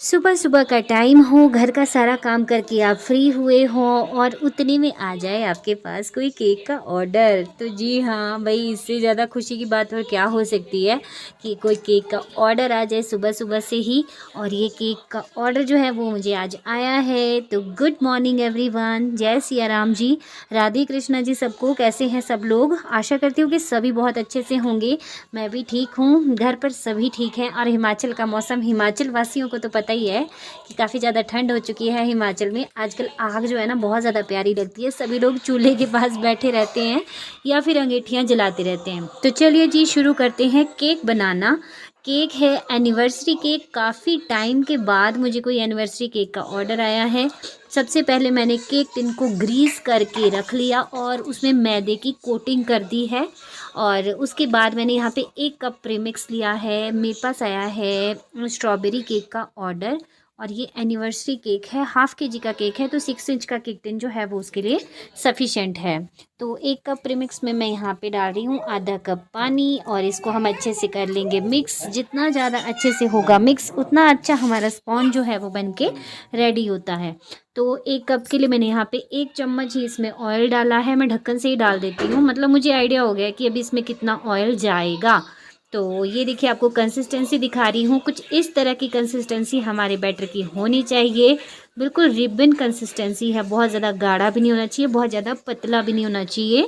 सुबह सुबह का टाइम हो, घर का सारा काम करके आप फ्री हुए हो और उतने में आ जाए आपके पास कोई केक का ऑर्डर। तो जी हाँ भाई, इससे ज़्यादा खुशी की बात और क्या हो सकती है कि कोई केक का ऑर्डर आ जाए सुबह सुबह से ही। और ये केक का ऑर्डर जो है वो मुझे आज आया है। तो गुड मॉर्निंग एवरीवन, जय सिया राम जी, राधे कृष्णा जी सबको। कैसे हैं सब लोग? आशा करती हूँ कि सभी बहुत अच्छे से होंगे। मैं भी ठीक हूँ, घर पर सभी ठीक हैं। और हिमाचल का मौसम, हिमाचल वासियों को तो पता ही है कि काफ़ी ज़्यादा ठंड हो चुकी है हिमाचल में। आजकल आग जो है ना बहुत ज़्यादा प्यारी लगती है। सभी लोग चूल्हे के पास बैठे रहते हैं या फिर अंगीठियाँ जलाते रहते हैं। तो चलिए जी, शुरू करते हैं केक बनाना। केक है एनिवर्सरी केक। काफ़ी टाइम के बाद मुझे कोई एनिवर्सरी केक का ऑर्डर आया है। सबसे पहले मैंने केक टिन को ग्रीस करके रख लिया और उसमें मैदे की कोटिंग कर दी है। और उसके बाद मैंने यहाँ पे 1 कप प्रीमिक्स लिया है। मेरे पास आया है स्ट्रॉबेरी केक का ऑर्डर और ये एनिवर्सरी केक है, हाफ़ के जी का केक है। तो 6 इंच का केक टिन जो है वो उसके लिए सफिशेंट है। तो 1 कप प्रीमिक्स में मैं यहाँ पे डाल रही हूँ आधा कप पानी और इसको हम अच्छे से कर लेंगे मिक्स। जितना ज़्यादा अच्छे से होगा मिक्स, उतना अच्छा हमारा स्पॉन्ज जो है वो बन के रेडी होता है। तो 1 कप के लिए मैंने यहाँ पे 1 चम्मच ही इसमें ऑयल डाला है। मैं ढक्कन से ही डाल देती हूँ, मतलब मुझे आइडिया हो गया कि अभी इसमें कितना ऑयल जाएगा। तो ये देखिए, आपको कंसिस्टेंसी दिखा रही हूँ। कुछ इस तरह की कंसिस्टेंसी हमारे बैटर की होनी चाहिए। बिल्कुल रिबन कंसिस्टेंसी है, बहुत ज़्यादा गाढ़ा भी नहीं होना चाहिए, बहुत ज़्यादा पतला भी नहीं होना चाहिए।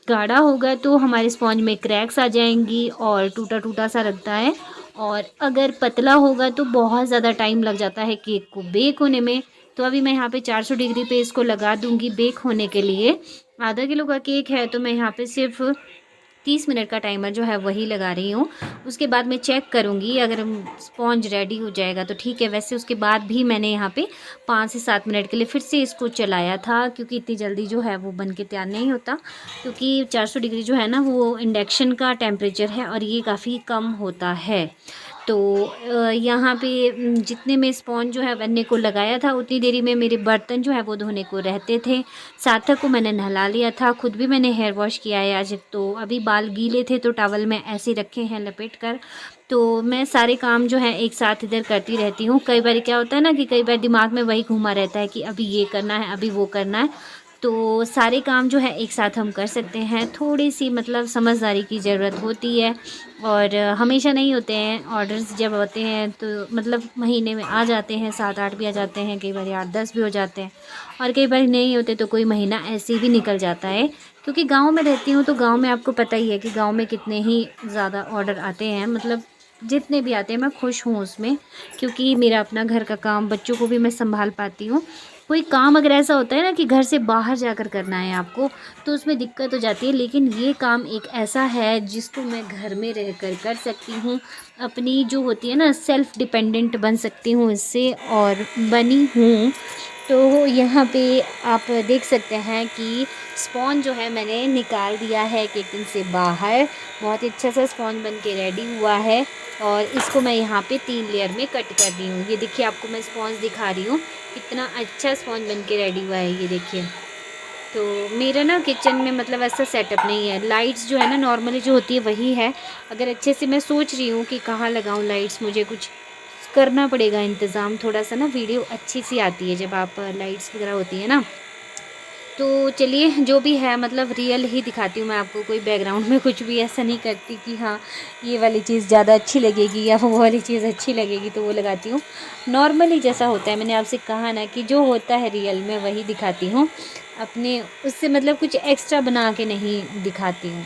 गाढ़ा होगा तो हमारे स्पॉन्ज में क्रैक्स आ जाएंगी और टूटा टूटा सा लगता है। और अगर पतला होगा तो बहुत ज़्यादा टाइम लग जाता है केक को बेक होने में। तो अभी मैं यहाँ पे 400 डिग्री पे इसको लगा दूंगी बेक होने के लिए। आधा किलो का केक है तो मैं यहाँ पे सिर्फ 30 मिनट का टाइमर जो है वही लगा रही हूँ। उसके बाद मैं चेक करूँगी, अगर स्पॉन्ज रेडी हो जाएगा तो ठीक है। वैसे उसके बाद भी मैंने यहाँ पे 5 से 7 मिनट के लिए फिर से इसको चलाया था, क्योंकि इतनी जल्दी जो है वो बन के तैयार नहीं होता। क्योंकि 400 डिग्री जो है ना वो इंडक्शन का टेम्परेचर है और ये काफ़ी कम होता है। तो यहाँ पे जितने में स्पॉन्ज जो है बनने को लगाया था उतनी देरी में मेरे बर्तन जो है वो धोने को रहते थे। सार्थक को मैंने नहला लिया था, खुद भी मैंने हेयर वॉश किया है आज। तो अभी बाल गीले थे तो टॉवल में ऐसे रखे हैं लपेट कर। तो मैं सारे काम जो है एक साथ इधर करती रहती हूँ। कई बार क्या होता है ना कि कई बार दिमाग में वही घूमा रहता है कि अभी ये करना है, अभी वो करना है। तो सारे काम जो है एक साथ हम कर सकते हैं। थोड़ी सी मतलब समझदारी की ज़रूरत होती है। और हमेशा नहीं होते हैं ऑर्डर्स, जब होते हैं तो मतलब महीने में आ जाते हैं, 7-8 भी आ जाते हैं, कई बार 8-10 भी हो जाते हैं। और कई बार नहीं होते तो कोई महीना ऐसे भी निकल जाता है। क्योंकि गांव में रहती हूँ तो गांव में आपको पता ही है कि गांव में कितने ही ज़्यादा ऑर्डर आते हैं। मतलब जितने भी आते हैं मैं खुश हूँ उसमें, क्योंकि मेरा अपना घर का काम, बच्चों को भी मैं संभाल पाती हूँ। कोई काम अगर ऐसा होता है ना कि घर से बाहर जाकर करना है आपको, तो उसमें दिक्कत हो जाती है। लेकिन ये काम एक ऐसा है जिसको मैं घर में रहकर कर सकती हूँ। अपनी जो होती है ना सेल्फ डिपेंडेंट बन सकती हूँ इससे, और बनी हूँ। तो यहाँ पे आप देख सकते हैं कि स्पॉन्ज जो है मैंने निकाल दिया है केक टिन से बाहर। बहुत ही अच्छा सा स्पॉन्ज बन के रेडी हुआ है। और इसको मैं यहाँ पे 3 लेयर में कट कर दी हूँ। ये देखिए, आपको मैं स्पॉन्ज दिखा रही हूँ कितना अच्छा स्पॉन्ज बन के रेडी हुआ है, ये देखिए। तो मेरा ना किचन में मतलब ऐसा सेटअप नहीं है। लाइट्स जो है ना नॉर्मली जो होती है वही है। अगर अच्छे से मैं सोच रही हूँ कि कहाँ लगाऊँ लाइट्स, मुझे कुछ करना पड़ेगा इंतज़ाम थोड़ा सा ना। वीडियो अच्छी सी आती है जब आप लाइट्स वगैरह होती है ना। तो चलिए, जो भी है मतलब रियल ही दिखाती हूँ मैं आपको। कोई बैकग्राउंड में कुछ भी ऐसा नहीं करती कि हाँ ये वाली चीज़ ज़्यादा अच्छी लगेगी या वो वाली चीज़ अच्छी लगेगी तो वो लगाती हूँ। नॉर्मली जैसा होता है, मैंने आपसे कहा ना कि जो होता है रियल में वही दिखाती हूँ। अपने उससे मतलब कुछ एक्स्ट्रा बना के नहीं दिखाती हूँ,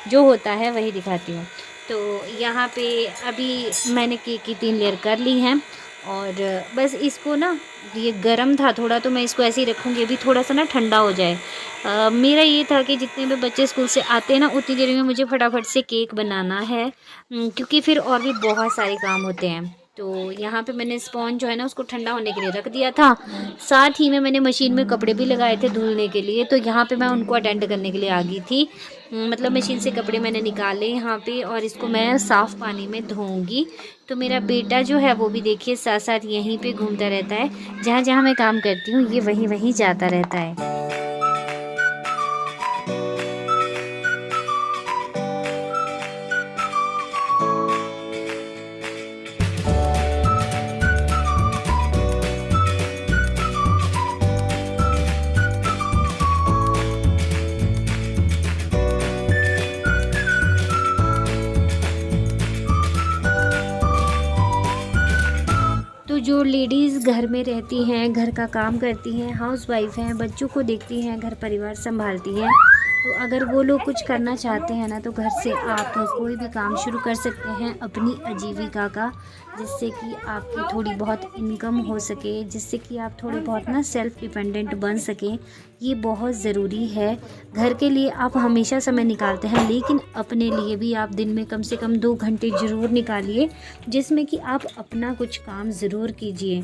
जो होता है वही दिखाती हूँ। तो यहाँ पे अभी मैंने केक की 3 लेयर कर ली हैं। और बस इसको ना, ये गर्म था थोड़ा तो मैं इसको ऐसे ही रखूँगी, अभी थोड़ा सा ना ठंडा हो जाए। मेरा ये था कि जितने भी बच्चे स्कूल से आते हैं ना उतनी देर में मुझे फटाफट से केक बनाना है। क्योंकि फिर और भी बहुत सारे काम होते हैं। तो यहाँ पे मैंने स्पॉन्ज जो है ना उसको ठंडा होने के लिए रख दिया था। साथ ही में मैंने मशीन में कपड़े भी लगाए थे धुलने के लिए। तो यहाँ पे मैं उनको अटेंड करने के लिए आ गई थी। मतलब मशीन से कपड़े मैंने निकाले यहाँ पे और इसको मैं साफ़ पानी में धोऊंगी। तो मेरा बेटा जो है वो भी देखिए साथ साथ यहीं पे घूमता रहता है। जहाँ जहाँ मैं काम करती हूँ ये वहीं वहीं जाता रहता है। तो जो लेडीज़ घर में रहती हैं, घर का काम करती हैं, हाउसवाइफ हैं, बच्चों को देखती हैं, घर परिवार संभालती हैं, तो अगर वो लोग कुछ करना चाहते हैं ना, तो घर से आप कोई भी काम शुरू कर सकते हैं अपनी आजीविका का, जिससे कि आपकी थोड़ी बहुत इनकम हो सके, जिससे कि आप थोड़े बहुत ना सेल्फ़ डिपेंडेंट बन सकें। ये बहुत ज़रूरी है। घर के लिए आप हमेशा समय निकालते हैं, लेकिन अपने लिए भी आप दिन में कम से कम 2 घंटे ज़रूर निकालिए, जिसमें कि आप अपना कुछ काम ज़रूर कीजिए।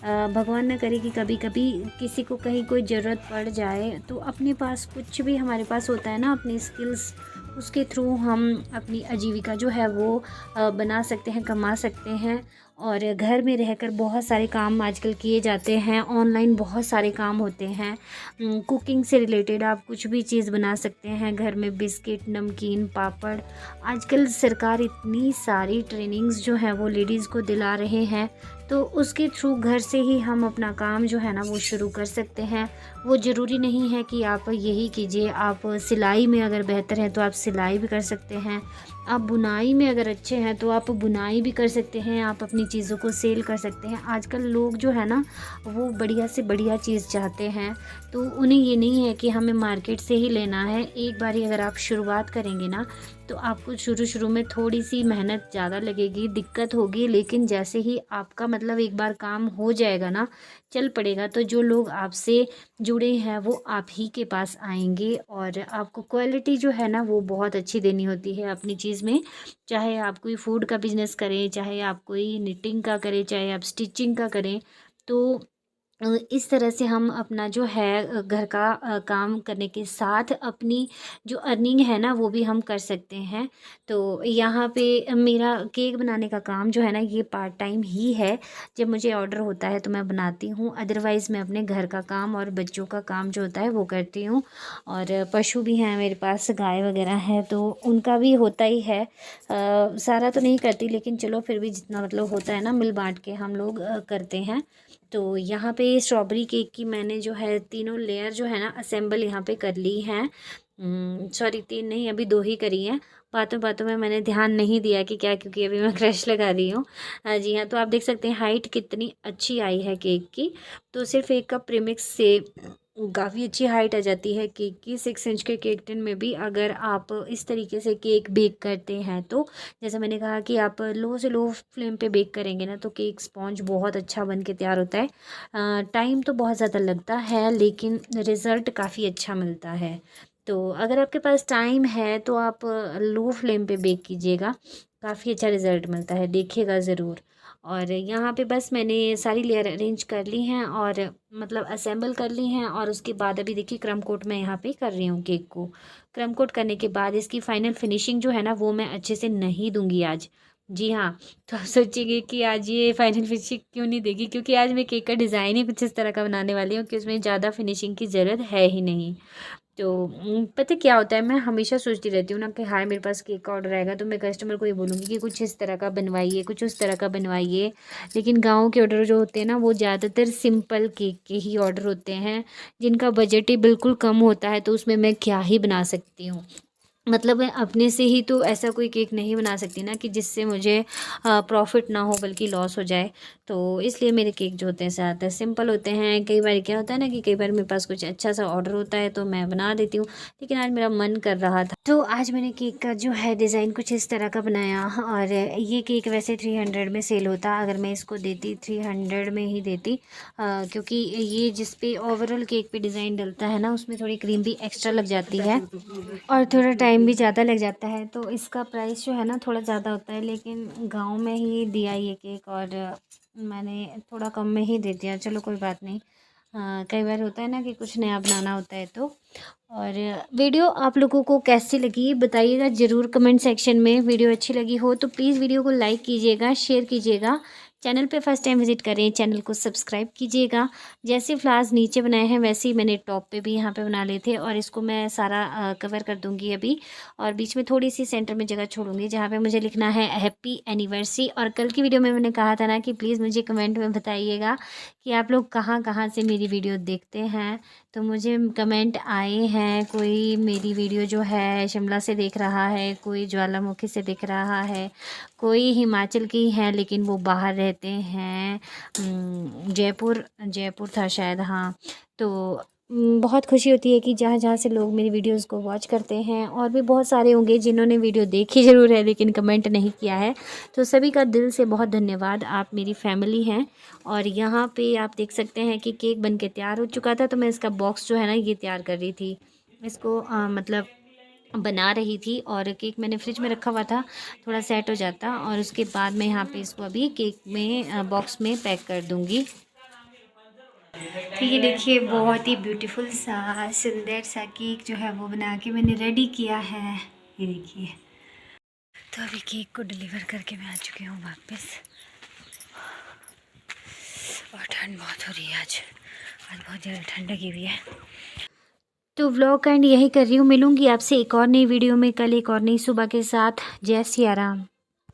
भगवान न करे कि कभी-कभी किसी को कहीं कोई ज़रूरत पड़ जाए, तो अपने पास कुछ भी हमारे पास होता है ना, अपनी स्किल्स, उसके थ्रू हम अपनी आजीविका जो है वो बना सकते हैं, कमा सकते हैं। और घर में रहकर बहुत सारे काम आजकल किए जाते हैं, ऑनलाइन बहुत सारे काम होते हैं। कुकिंग से रिलेटेड आप कुछ भी चीज़ बना सकते हैं घर में, बिस्किट, नमकीन, पापड़। आजकल सरकार इतनी सारी ट्रेनिंग्स जो है वो लेडीज़ को दिला रहे हैं, तो उसके थ्रू घर से ही हम अपना काम जो है ना वो शुरू कर सकते हैं। वो ज़रूरी नहीं है कि आप यही कीजिए, आप सिलाई में अगर बेहतर हैं तो आप सिलाई भी कर सकते हैं। आप बुनाई में अगर अच्छे हैं तो आप बुनाई भी कर सकते हैं, आप अपनी चीज़ों को सेल कर सकते हैं। आजकल लोग जो है ना वो बढ़िया से बढ़िया चीज़ चाहते हैं, तो उन्हें ये नहीं है कि हमें मार्केट से ही लेना है। एक बारी अगर आप शुरुआत करेंगे ना, तो आपको शुरू में थोड़ी सी मेहनत ज़्यादा लगेगी, दिक्कत होगी, लेकिन जैसे ही आपका मतलब एक बार काम हो जाएगा ना, चल पड़ेगा, तो जो लोग आपसे जुड़े हैं वो आप ही के पास आएंगे। और आपको क्वालिटी जो है ना वो बहुत अच्छी देनी होती है अपनी चीज़ में। चाहे आप कोई फूड का बिज़नेस करें, चाहे आप कोई निटिंग का करें, चाहे आप स्टिचिंग का करें, तो इस तरह से हम अपना जो है घर का काम करने के साथ अपनी जो अर्निंग है ना वो भी हम कर सकते हैं। तो यहाँ पे मेरा केक बनाने का काम जो है ना ये पार्ट टाइम ही है। जब मुझे ऑर्डर होता है तो मैं बनाती हूँ, अदरवाइज़ मैं अपने घर का काम और बच्चों का काम जो होता है वो करती हूँ। और पशु भी हैं मेरे पास, गाय वगैरह हैं, तो उनका भी होता ही है। सारा तो नहीं करती, लेकिन चलो फिर भी जितना मतलब होता है ना मिल बाँट के हम लोग करते हैं। तो यहाँ पे स्ट्रॉबेरी केक की मैंने जो है तीनों लेयर जो है ना असेंबल यहाँ पे कर ली हैं। सॉरी 3 नहीं, अभी 2 ही करी हैं। बातों-बातों में मैंने ध्यान नहीं दिया कि क्या, क्योंकि अभी मैं क्रश लगा रही हूँ। जी हाँ, तो आप देख सकते हैं हाइट कितनी अच्छी आई है केक की। तो सिर्फ़ 1 कप प्रीमिक्स से काफ़ी अच्छी हाइट आ जाती है केक की। 6 इंच के केक टिन में भी अगर आप इस तरीके से केक बेक करते हैं, तो जैसा मैंने कहा कि आप लो से लो फ्लेम पे बेक करेंगे ना, तो केक स्पॉन्ज बहुत अच्छा बन के तैयार होता है। टाइम तो बहुत ज़्यादा लगता है, लेकिन रिज़ल्ट काफ़ी अच्छा मिलता है। तो अगर आपके पास टाइम है तो आप लो फ्लेम पे बेक कीजिएगा, काफ़ी अच्छा रिज़ल्ट मिलता है, देखिएगा ज़रूर। और यहाँ पे बस मैंने सारी लेयर अरेंज कर ली हैं और मतलब असेंबल कर ली हैं, और उसके बाद अभी देखिए क्रम कोट मैं यहाँ पे कर रही हूँ केक को। क्रम कोट करने के बाद इसकी फाइनल फिनिशिंग जो है ना वो मैं अच्छे से नहीं दूंगी आज। जी हाँ, तो आप सोचिए कि आज ये फाइनल फिनिशिंग क्यों नहीं देगी, क्योंकि आज मैं केक का डिज़ाइन ही कुछ इस तरह का बनाने वाली हूँ कि उसमें ज़्यादा फिनिशिंग की ज़रूरत है ही नहीं। तो पता क्या होता है, मैं हमेशा सोचती रहती हूँ ना कि हाय मेरे पास केक का ऑर्डर आएगा तो मैं कस्टमर को ये बोलूँगी कि कुछ इस तरह का बनवाइए, कुछ उस तरह का बनवाइए। लेकिन गाँव के ऑर्डर जो होते हैं ना वो ज़्यादातर सिंपल केक के ही ऑर्डर होते हैं, जिनका बजट ही बिल्कुल कम होता है, तो उसमें मैं क्या ही बना सकती हूँ। मतलब मैं अपने से ही तो ऐसा कोई केक नहीं बना सकती ना कि जिससे मुझे प्रॉफ़िट ना हो बल्कि लॉस हो जाए। तो इसलिए मेरे केक जो होते हैं ज़्यादातर सिंपल होते हैं। कई बार क्या होता है ना कि कई बार मेरे पास कुछ अच्छा सा ऑर्डर होता है तो मैं बना देती हूँ, लेकिन आज मेरा मन कर रहा था तो आज मैंने केक का जो है डिज़ाइन कुछ इस तरह का बनाया। और ये केक वैसे 300 में सेल होता, अगर मैं इसको देती 300 में ही देती, क्योंकि ये जिस पे ओवरऑल केक पे डिज़ाइन डलता है ना उसमें थोड़ी क्रीम भी एक्स्ट्रा लग जाती है और थोड़ा टाइम भी ज़्यादा लग जाता है, तो इसका प्राइस जो है ना थोड़ा ज़्यादा होता है। लेकिन गांव में ही दिया ये केक और मैंने थोड़ा कम में ही दे दिया, चलो कोई बात नहीं। कई बार होता है ना कि कुछ नया बनाना होता है तो। और वीडियो आप लोगों को कैसी लगी बताइएगा ज़रूर कमेंट सेक्शन में। वीडियो अच्छी लगी हो तो प्लीज़ वीडियो को लाइक कीजिएगा, शेयर कीजिएगा। चैनल पे फर्स्ट टाइम विजिट करें, चैनल को सब्सक्राइब कीजिएगा। जैसे फ्लावर्स नीचे बनाए हैं वैसे ही मैंने टॉप पे भी यहाँ पे बना लिए थे, और इसको मैं सारा कवर कर दूँगी अभी। और बीच में थोड़ी सी सेंटर में जगह छोड़ूंगी जहाँ पे मुझे लिखना है हैप्पी एनिवर्सरी। और कल की वीडियो में मैंने कहा था ना कि प्लीज़ मुझे कमेंट में बताइएगा कि आप लोग कहाँ कहाँ से मेरी वीडियो देखते हैं। तो मुझे कमेंट आए हैं, कोई मेरी वीडियो जो है शिमला से देख रहा है, कोई ज्वालामुखी से देख रहा है, कोई हिमाचल की है लेकिन वो बाहर रहते हैं, जयपुर जयपुर था शायद, हाँ। तो बहुत खुशी होती है कि जहाँ जहाँ से लोग मेरी वीडियोस को वॉच करते हैं, और भी बहुत सारे होंगे जिन्होंने वीडियो देखी ज़रूर है लेकिन कमेंट नहीं किया है। तो सभी का दिल से बहुत धन्यवाद, आप मेरी फैमिली हैं। और यहाँ पे आप देख सकते हैं कि केक बन के तैयार हो चुका था, तो मैं इसका बॉक्स जो है ना ये तैयार कर रही थी, इसको मतलब बना रही थी। और केक मैंने फ्रिज में रखा हुआ था, थोड़ा सेट हो जाता, और उसके बाद मैं यहाँ पे इसको अभी केक में बॉक्स में पैक कर दूँगी। तो ये देखिए बहुत ही ब्यूटीफुल सा सुंदर सा केक जो है वो बना के मैंने रेडी किया है, ये देखिए। तो अभी केक को डिलीवर करके मैं आ चुकी हूँ वापस, और ठंड बहुत हो रही है आज बहुत ज़्यादा ठंड लगी हुई है। तो व्लॉग का एंड यही कर रही हूँ, मिलूँगी आपसे एक और नई वीडियो में कल एक और नई सुबह के साथ। जय सिया राम।